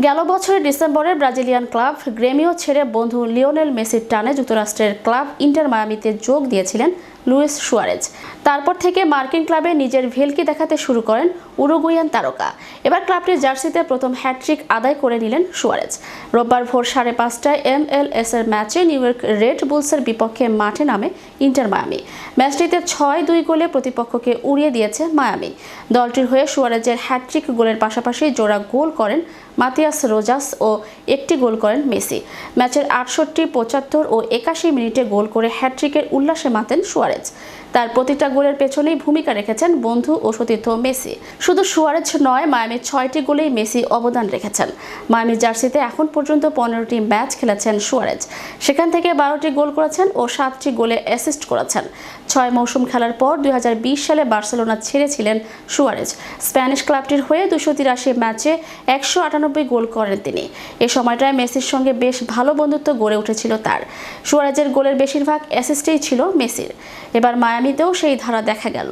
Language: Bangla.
গেল বছরের ডিসেম্বরে ব্রাজিলিয়ান ক্লাব গ্রেমিও ছেড়ে বন্ধু লিওনেল মেসির টানে যুক্তরাষ্ট্রের ক্লাব ইন্টার মায়ামিতে যোগ দিয়েছিলেন লুইস সুয়ারেজ। তারপর থেকে মার্কিন ক্লাবে নিজের ভেলকি দেখাতে শুরু করেন উরুগুয়ান তারকা। এবার ক্লাবটির জার্সিতে প্রথম হ্যাটট্রিক আদায় করে নিলেন সুয়ারেজ। রোববার ভোর 5:30টায় MLS এর ম্যাচে নিউ ইয়র্ক রেড বুলসের বিপক্ষে মাঠে নামে ইন্টার মায়ামি। ম্যাচটিতে 6-2 গোলে প্রতিপক্ষকে উড়িয়ে দিয়েছে মায়ামি। দলটির হয়ে সুয়ারেজের হ্যাটট্রিক গোলের পাশাপাশি জোড়া গোল করেন মাতিয়াস রোজাস ও একটি গোল করেন মেসি। ম্যাচের 68, 75 ও 81 মিনিটে গোল করে হ্যাটট্রিকের উল্লাসে মাতেন সুয়ারেজ। তার প্রতিটা গোলের পেছনেই ভূমিকা রেখেছেন বন্ধু ও সতীর্থ মেসি। শুধু সুয়ারেজ নয়, মায়ামির 6টি গোলেই মেসি অবদান রেখেছেন। মায়ামির জার্সিতে এখন পর্যন্ত 15টি ম্যাচ খেলেছেন সুয়ারেজ। সেখান থেকে 12টি গোল করেছেন ও 7টি গোলে অ্যাসিস্ট করেছেন। 6 মৌসুম খেলার পর 2020 সালে বার্সেলোনা ছেড়েছিলেন সুয়ারেজ। স্প্যানিশ ক্লাবটির হয়ে 283 ম্যাচে 198 গোল করেন তিনি। এ সময়টায় মেসির সঙ্গে বেশ ভালো বন্ধুত্ব গড়ে উঠেছিল তার। সুয়ারেজের গোলের বেশিরভাগ অ্যাসিস্টেই ছিল মেসির। এবার মায়ামিতেও সেই ধারা দেখা গেল।